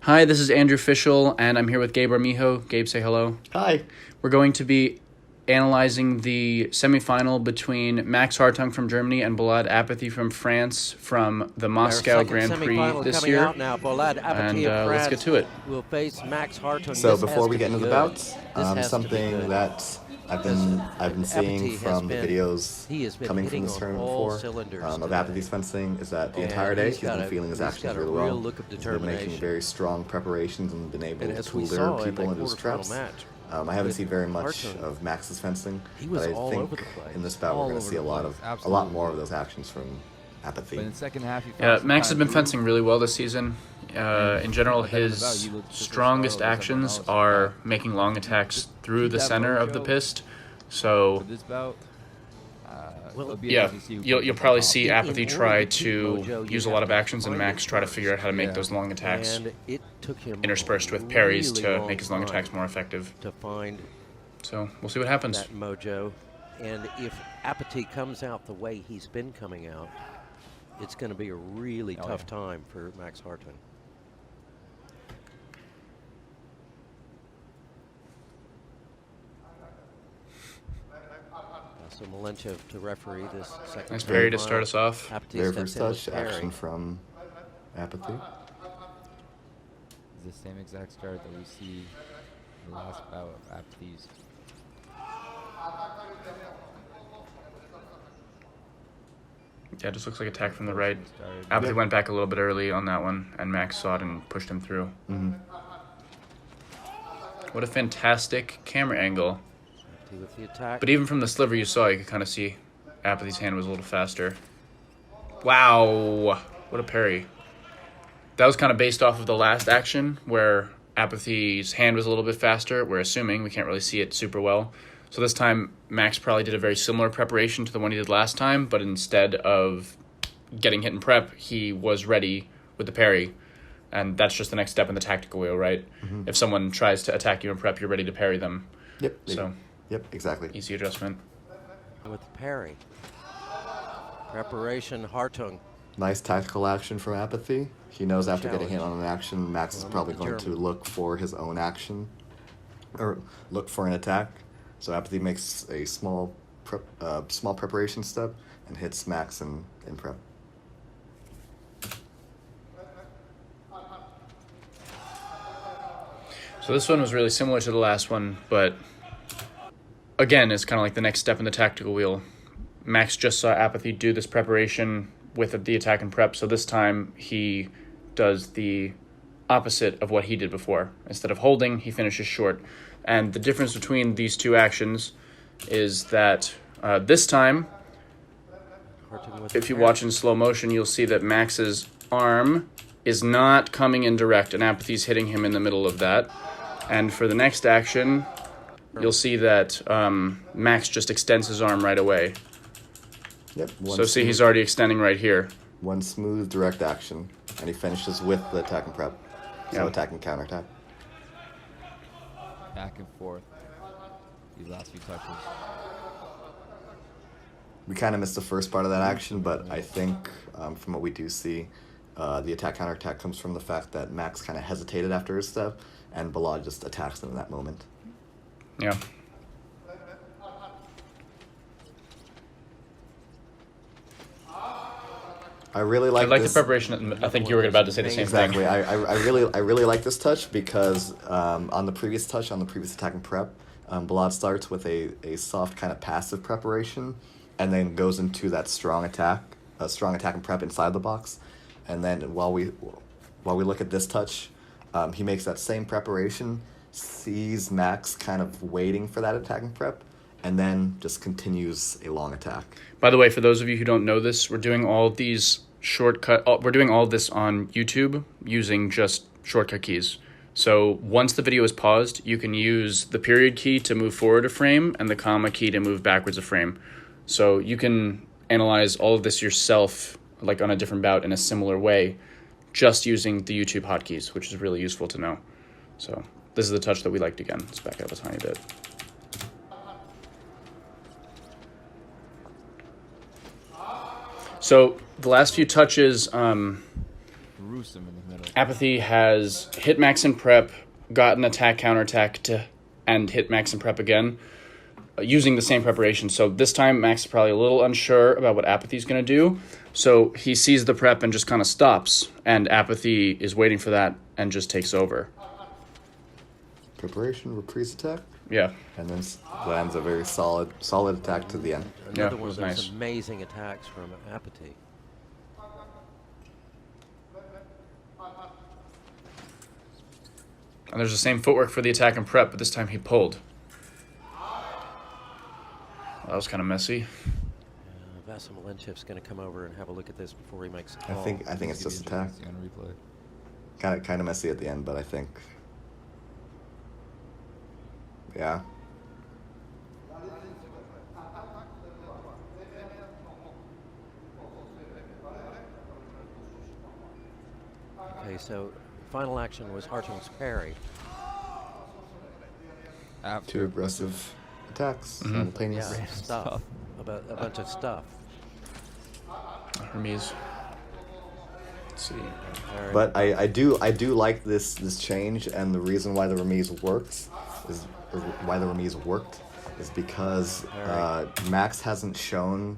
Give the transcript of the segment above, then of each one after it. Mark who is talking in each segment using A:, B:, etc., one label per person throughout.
A: Hi, this is Andrew Fischel, and I'm here with Gabe Armijo. Gabe, say hello.
B: Hi.
A: We're going to be analyzing the semifinal between Max Hartung from Germany and Bolade Apithy from France from the Moscow Grand Prix this year.
C: Now. Bolade, Apithy
A: And let's get to it.
C: Will face Max Hartung.
B: So before we get into the bouts, something that I've been seeing from the videos coming from this tournament before of Apithy's fencing is that the entire day he's been feeling his actions really well. He's been making very strong preparations and been able to lure people into his traps. I haven't seen very much of Max's fencing, but I think in this bout we're going to see a lot more of those actions from Apithy.
D: But in the second half,
A: Max has been fencing really well this season. In general, his strongest actions are making long attacks through the center of the pist. So, yeah, you'll probably see Apithy try to use a lot of actions and Max try to figure out how to make those long attacks interspersed with parries to make his long attacks more effective. So we'll see what happens.
C: That mojo, and if Apithy comes out the way he's been coming out, it's going to be a really tough time for Max Hartung. So Malenchev to referee this second.
A: Nice parry to start us off.
B: Very first touch action from Apithy.
D: It's the same exact start that we see in the last bout of Apithy's.
A: Yeah, it just looks like attack from the right. Apithy went back a little bit early on that one, and Max saw it and pushed him through. What a fantastic camera angle.
C: With the attack.
A: But even from the sliver you saw, you could kind of see Apithy's hand was a little faster. Wow, what a parry. That was kind of based off of the last action where Apithy's hand was a little bit faster. We're assuming, we can't really see it super well. So this time, Max probably did a very similar preparation to the one he did last time, but instead of getting hit in prep, he was ready with the parry. And that's just the next step in the tactical wheel, right? If someone tries to attack you in prep, you're ready to parry them.
B: Yep.
A: So.
B: Yep, exactly.
A: Easy adjustment.
C: With parry. Preparation, Hartung.
B: Nice tactical action from Apithy. He knows after getting hit on an action, Max is probably going to look for his own action, or look for an attack. So Apithy makes a small preparation step and hits Max in prep.
A: So this one was really similar to the last one, but again, it's kind of like the next step in the tactical wheel. Max just saw Apithy do this preparation with the attack and prep, so this time he does the opposite of what he did before. Instead of holding, he finishes short. And the difference between these two actions is that this time, if you watch in slow motion, you'll see that Max's arm is not coming in direct, and Apithy's hitting him in the middle of that. And for the next action, you'll see that Max just extends his arm right away.
B: Yep.
A: So see, he's already extending right here.
B: One smooth, direct action, and he finishes with the attack and prep. So attack and counterattack.
D: Back and forth. These last few touches.
B: We kind of missed the first part of that action, but I think from what we do see, the attack counterattack comes from the fact that Max kind of hesitated after his step, and Bolade just attacks him in that moment.
A: Yeah.
B: I really like
A: the preparation. I think you were about to say the same thing.
B: Exactly. I really like this touch because on the previous attack and prep, Bolade starts with a soft kind of passive preparation, and then goes into that strong attack and prep inside the box, and then while we look at this touch, he makes that same preparation, sees Max kind of waiting for that attack and prep, and then just continues a long attack.
A: By the way, for those of you who don't know this, we're doing all of these we're doing all of this on YouTube using just shortcut keys. So once the video is paused, you can use the period key to move forward a frame and the comma key to move backwards a frame. So you can analyze all of this yourself, like on a different bout in a similar way, just using the YouTube hotkeys, which is really useful to know. So this is the touch that we liked again. Let's back up a tiny bit. So the last few touches
D: gruesome in the middle.
A: Apithy has hit Max in prep, gotten attack counterattack and hit Max in prep again, using the same preparation. So this time Max is probably a little unsure about what Apithy's going to do. So he sees the prep and just kind of stops, and Apithy is waiting for that and just takes over.
B: Preparation, reprise attack.
A: Yeah.
B: And then lands a very solid attack to the end.
C: Another
A: it
C: one
A: was
C: of those
A: nice.
C: amazing attacks from Apithy.
A: And there's the same footwork for the attack and prep, but this time he pulled. That was kind of messy.
C: Vasyl Malenchev's going to come over and have a look at this before he makes a
B: I
C: call.
B: think it's just attack.
D: On replay.
B: Kind of messy at the end, but I think. Yeah.
C: Okay, so final action was Hartung's parry.
B: Two aggressive attacks simultaneously.
C: Yeah, stuff. About a bunch of stuff.
A: Hermes. Let's see.
B: But I do like this change, and the reason why the remise worked is because Max hasn't shown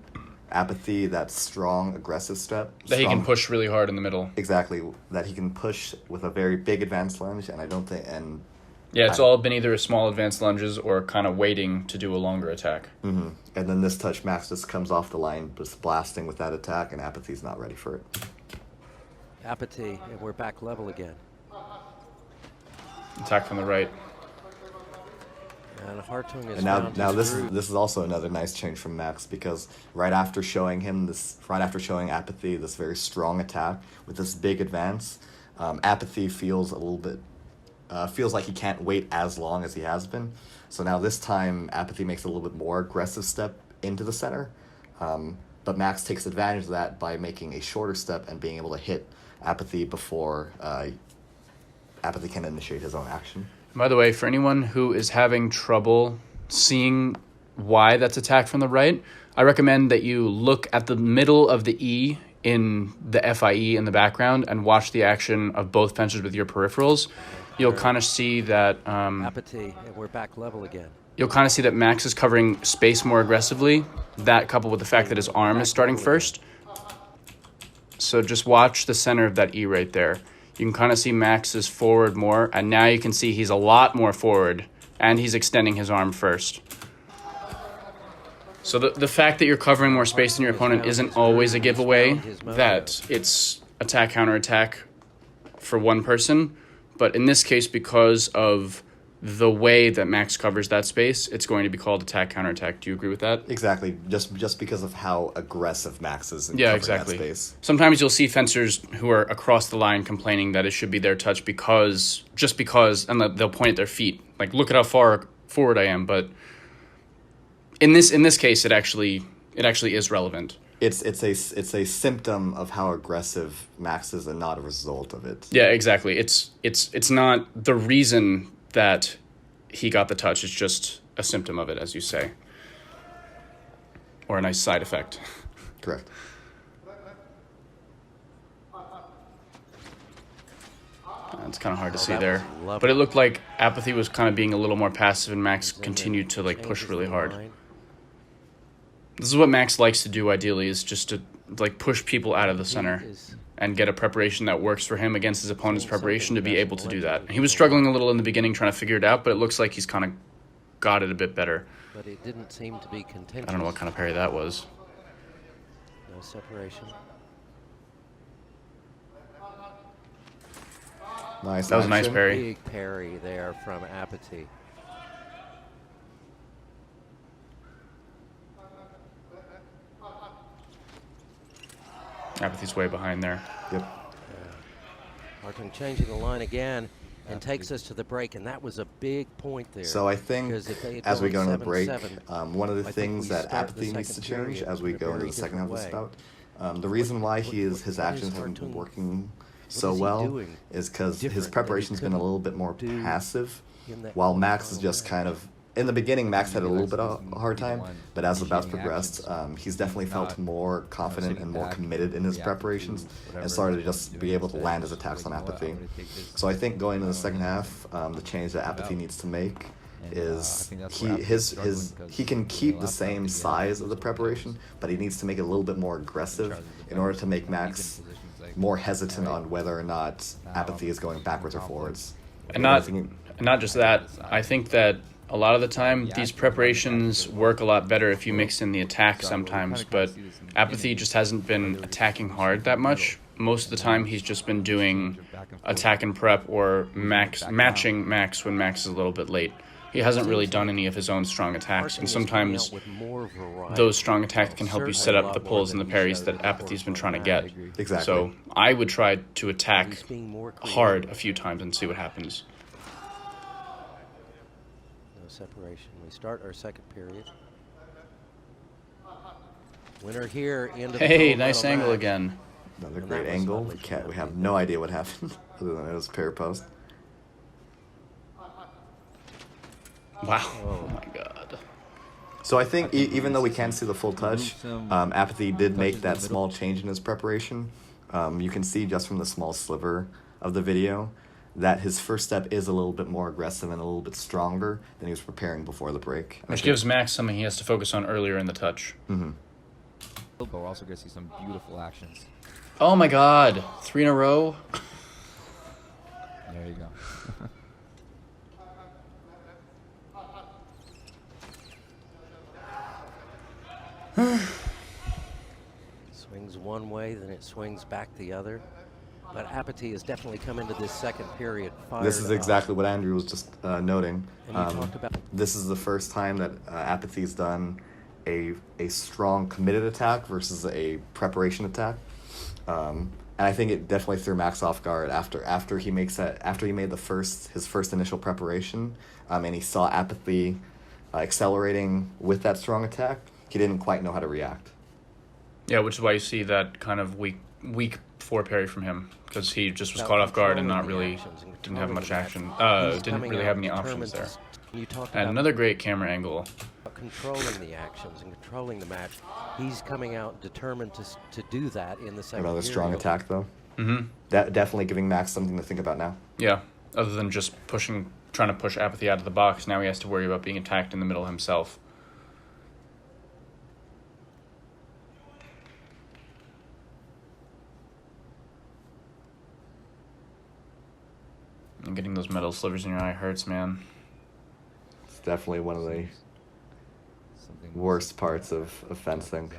B: Apithy that strong aggressive step.
A: That he can push really hard in the middle.
B: Exactly, that he can push with a very big advanced lunge, and I don't think
A: Yeah, it's all been either a small advanced lunges or kind of waiting to do a longer attack.
B: Mm-hmm. And then this touch, Max just comes off the line, just blasting with that attack, and Apathy's not ready for it.
C: Apithy, and we're back level again.
A: Attack from the right.
C: And Hartung is
B: And now this is also another nice change from Max, because right after showing Apithy this very strong attack with this big advance, Apithy feels a little bit feels like he can't wait as long as he has been. So now this time Apithy makes a little bit more aggressive step into the center, but Max takes advantage of that by making a shorter step and being able to hit Apithy before Apithy can initiate his own action.
A: By the way, for anyone who is having trouble seeing why that's attack from the right, I recommend that you look at the middle of the E in the FIE in the background and watch the action of both fencers with your peripherals. You'll kind of see that...
C: Apithy, and we're back level again.
A: You'll kind of see that Max is covering space more aggressively. That coupled with the fact that his arm is starting first. So just watch the center of that E right there. You can kind of see Max is forward more, and now you can see he's a lot more forward, and he's extending his arm first. So the fact that you're covering more space than your opponent isn't always a giveaway that it's attack, counter-attack for one person. But in this case, because of the way that Max covers that space, it's going to be called attack, counter-attack. Do you agree with that?
B: Exactly, just because of how aggressive Max is in
A: Yeah,
B: covering
A: exactly.
B: that space.
A: Sometimes you'll see fencers who are across the line complaining that it should be their touch just because, and they'll point at their feet. Like, look at how far forward I am. But in this case, it actually is relevant.
B: It's a symptom of how aggressive Max is, and not a result of it.
A: Yeah, exactly. It's not the reason that he got the touch. It's just a symptom of it, as you say, or a nice side effect.
B: Correct.
A: It's kind of hard to see
C: that
A: there,
C: was lovely.
A: but it looked like Apithy was kind of being a little more passive, and Max continued to push really hard. This is what Max likes to do ideally, is just to push people out of the center and get a preparation that works for him against his opponent's preparation to be able to do that. He was struggling a little in the beginning trying to figure it out, but it looks like he's kind of got it a bit better.
C: But it didn't seem to be contentious.
A: I don't know what kind of parry that was.
C: No separation.
B: Nice.
A: That was a nice
B: action.
A: parry.
C: Big parry there from Apithy.
A: Apathy's way behind there.
B: Yep.
C: Hartung changing the line again and takes us to the break, and that was a big point there.
B: So I think
C: because if they had
B: as we
C: gone
B: go into the break,
C: 7-7,
B: one of the
C: I think
B: things
C: we
B: that
C: start the
B: Apathy needs to
C: second
B: change
C: period
B: as we
C: in a
B: go into
C: very
B: the second half of this
C: different
B: bout, the reason why his
C: what
B: actions
C: is
B: haven't been
C: Hartung-
B: working so
C: is he
B: well
C: doing
B: is because his
C: different that he
B: preparation's been a
C: couldn't
B: little bit more
C: do
B: passive,
C: in that
B: while Max is
C: final
B: just
C: round?
B: kind of in the beginning, Max had a little bit of a hard time, but as the bouts progressed, he's definitely felt more confident and more committed in his preparations and started to just be able to land his attacks on Apithy. So I think going into the second half, the change that Apithy needs to make is he can keep the same size of the preparation, but he needs to make it a little bit more aggressive in order to make Max more hesitant on whether or not Apithy is going backwards or forwards.
A: And not just that, I think that a lot of the time these preparations work a lot better if you mix in the attack sometimes, but Apithy just hasn't been attacking hard that much. Most of the time he's just been doing attack and prep or matching Max when Max is a little bit late. He hasn't really done any of his own strong attacks, and sometimes those strong attacks can help you set up the pulls and the parries that Apathy's been trying to get.
B: Exactly.
A: So I would try to attack hard a few times and see what happens.
C: No separation. We start our second period. Winner here into the
A: Hey, nice angle again.
B: Another great angle. We have no idea what happened other than it was a pair post.
A: Wow. Oh my god.
B: So I think even though we can't see the full touch, Apithy did make that small change in his preparation. You can see just from the small sliver of the video that his first step is a little bit more aggressive and a little bit stronger than he was preparing before the break.
A: Which gives Max something he has to focus on earlier in the touch.
B: Mm-hmm.
D: We're also going to see some beautiful actions.
A: Oh my god. 3 in a row?
D: There you go.
C: Swings one way, then it swings back the other. But Apithy has definitely come into this second period fired
B: This is
C: up.
B: exactly what Andrew was just noting.
C: And you talked about
B: This is the first time that Apathy's done a strong committed attack versus a preparation attack. And I think it definitely threw Max off guard after he made his first initial preparation, and he saw Apithy accelerating with that strong attack. He didn't quite know how to react.
A: Yeah, which is why you see that kind of weak 4 parry from him, because he just was caught off guard and didn't have much action. Didn't really have any options there. And another great camera angle.
C: Controlling the actions and controlling the match. He's coming out determined to do that in the second
B: Another
C: period.
B: strong attack, though.
A: Mm-hmm.
B: Definitely giving Max something to think about now.
A: Yeah, other than just trying to push Apithy out of the box, now he has to worry about being attacked in the middle himself. And getting those metal slivers in your eye hurts, man.
B: It's definitely one of the worst parts of fencing.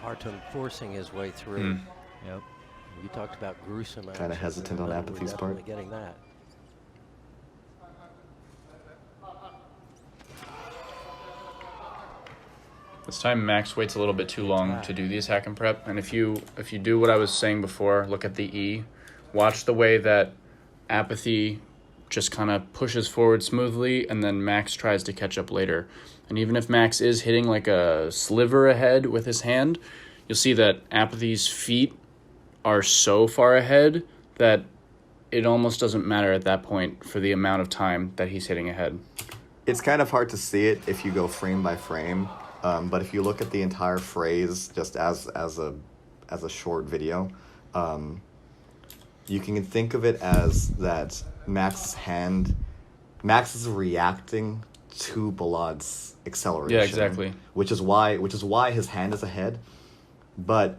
C: Hartung forcing his way through.
D: Yep.
C: You talked about gruesome.
B: Kind of hesitant on Apathy's part.
C: We're getting that.
A: This time Max waits a little bit too long to do the attack and prep, and if you do what I was saying before, look at the E, watch the way that Apithy just kind of pushes forward smoothly, and then Max tries to catch up later. And even if Max is hitting like a sliver ahead with his hand, you'll see that Apathy's feet are so far ahead that it almost doesn't matter at that point for the amount of time that he's hitting ahead.
B: It's kind of hard to see it if you go frame by frame. But if you look at the entire phrase just as a short video, you can think of it as that Max is reacting to Bolade's acceleration.
A: Yeah, exactly.
B: Which is why his hand is ahead, but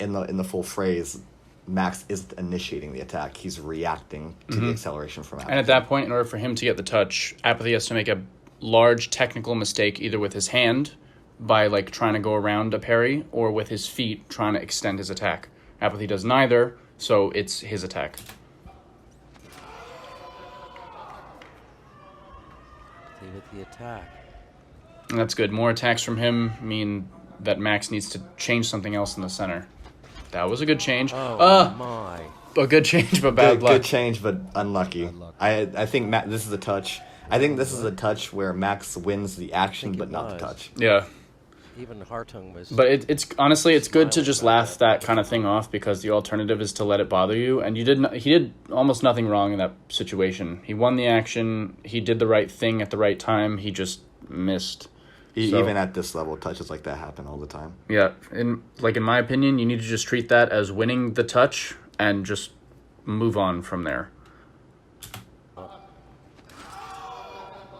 B: in the full phrase, Max isn't initiating the attack. He's reacting to the acceleration from Apithy.
A: And at that point, in order for him to get the touch, Apithy has to make a large technical mistake either with his hand by like trying to go around a parry or with his feet trying to extend his attack. Apithy does neither, so it's his attack.
C: With the attack.
A: And that's good. More attacks from him mean that Max needs to change something else in the center. That was a good change.
C: Oh my.
A: A good change, but bad luck.
B: Good change, but unlucky. I think this is a touch. I think this is a touch where Max wins the action, but not the touch.
A: Yeah.
C: Even Hartung was.
A: But it's honestly, it's good to
C: smiling
A: just
C: about
A: laugh that kind of thing off, because the alternative is to let it bother you. And he did almost nothing wrong in that situation. He won the action. He did the right thing at the right time. He just missed. So,
B: Even at this level, touches like that happen all the time.
A: yeah, in my opinion, you need to just treat that as winning the touch and just move on from there.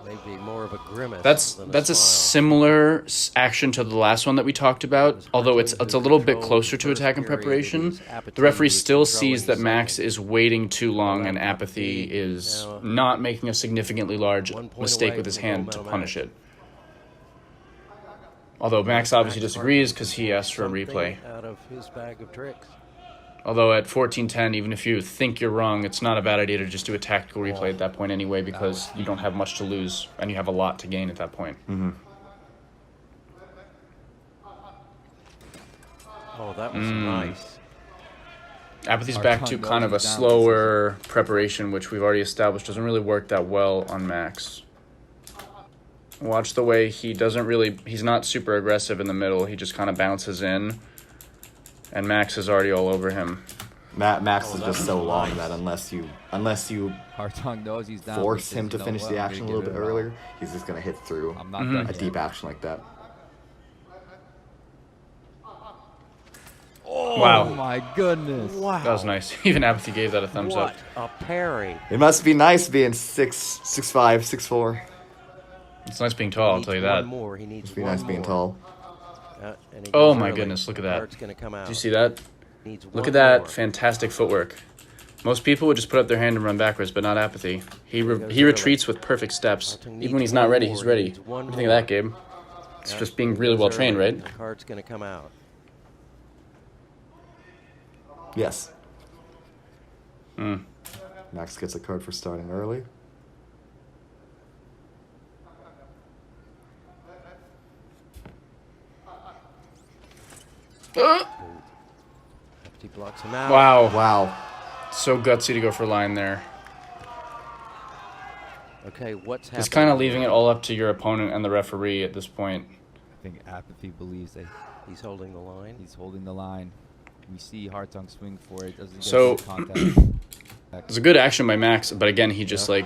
C: Maybe more of a grimace.
A: That's
C: than
A: a
C: smile.
A: similar action to the last one that we talked about, although it's a little bit closer to attack and preparation. The referee still sees that Max is waiting too long and Apithy is not making a significantly large mistake with his hand to punish it. Although Max obviously disagrees because he asked for a replay.
C: Out of his bag of tricks.
A: Although at 14-10, even if you think you're wrong, it's not a bad idea to just do a tactical replay at that point anyway, because you don't have much to lose and you have a lot to gain at that point.
B: Mm-hmm.
C: Oh, that was nice.
A: Apathy's back to kind of a slower preparation, which we've already established doesn't really work that well on Max. Watch the way he's not super aggressive in the middle. He just kind of bounces in, and Max is already all over him.
B: Max is just so long that unless you
D: Hartung knows he's down.
B: force him to finish the action a little bit earlier, he's just going to hit through
D: I'm not done
B: a
D: yet.
B: deep action like that.
D: Oh
A: Wow.
D: my goodness.
C: Wow.
A: That was nice. Even Apathy gave that a thumbs
C: What
A: up.
C: a parry.
B: It must be nice being 6'5", 6'4".
A: It's nice being tall, I'll tell you
C: One
A: that.
C: more. He needs
B: Must be
C: one
B: nice being
C: more.
B: tall.
C: And he
A: Oh
C: goes
A: my
C: early.
A: goodness, look at
C: The
A: that.
C: card's gonna come out.
A: Did you see that?
C: Needs
A: Look
C: one
A: at that
C: more.
A: fantastic footwork. Most people would just put up their hand and run backwards, but not Apathy. He
C: goes
A: retreats with perfect steps.
C: Hartung
A: Even
C: needs
A: when he's not
C: one
A: ready,
C: more.
A: he's
C: He
A: ready.
C: needs
A: What
C: one
A: do you think of that,
C: more.
A: Gabe? It's
C: Yeah,
A: just being
C: he
A: really
C: goes
A: well trained,
C: early.
A: right?
C: The card's gonna come out.
B: Yes. Max gets a card for starting early.
C: He blocks him out.
A: Wow.
B: Wow.
A: So gutsy to go for line there.
C: Okay, what's happening?
A: It's kind of leaving it all up to your opponent and the referee at this point.
D: I think Apathy believes that
C: He's holding the line.
D: he's holding the line. We see Hartung swing for it. Doesn't get
A: So-
D: good contact.
A: It was a good action by Max, but again, he just
C: was
A: he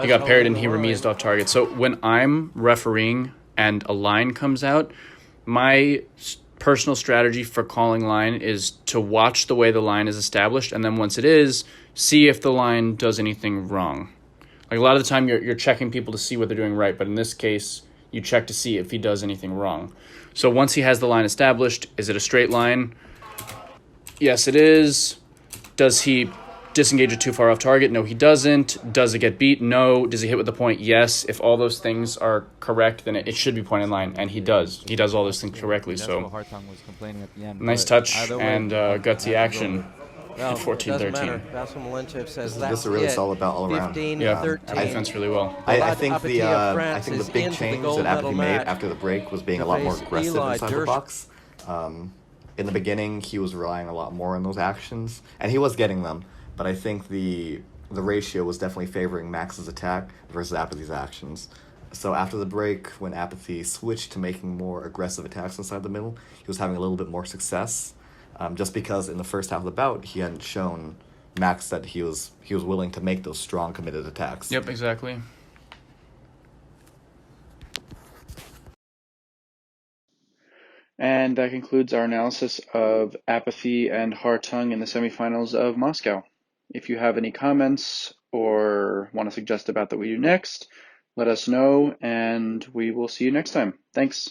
A: got parried
C: holding
A: and
C: the
A: he
C: line.
A: remised off target. So when I'm refereeing and a line comes out, my personal strategy for calling line is to watch the way the line is established, and then once it is, see if the line does anything wrong. Like a lot of the time, you're checking people to see what they're doing right, but in this case, you check to see if he does anything wrong. So once he has the line established, is it a straight line? Yes, it is. Does he disengage it too far off target? No, he doesn't. Does it get beat? No. Does he hit with the point? Yes. If all those things are correct, then it should be point in line, and he does. He does all those things correctly.
D: That's
A: So
D: what Hartung was complaining at the end.
A: nice
D: but
A: touch
D: either way,
A: and
D: Hartung
A: gutsy
D: has to go
A: action.
D: with-
C: Well,
A: at 14-13.
C: It doesn't matter. Vasil Malenchev says that's
B: This is a really
C: it.
B: solid bout all around.
C: 15,
A: Yeah,
C: 13.
A: defense really well.
B: I think
C: Apithy
B: the
C: of France is
B: big
C: into the
B: change
C: gold
B: that
C: medal
B: Apathy made
C: match
B: after the break was being
C: to
B: a lot more
C: face
B: aggressive
C: Eli
B: inside the
C: Dersh.
B: box. In the beginning, he was relying a lot more on those actions, and he was getting them. But I think the ratio was definitely favoring Max's attack versus Apathy's actions. So after the break, when Apithy switched to making more aggressive attacks inside the middle, he was having a little bit more success. Just because in the first half of the bout, he hadn't shown Max that he was willing to make those strong, committed attacks.
A: Yep, exactly. And that concludes our analysis of Apathy and Hartung in the semifinals of Moscow. If you have any comments or want to suggest about that we do next, let us know, and we will see you next time. Thanks.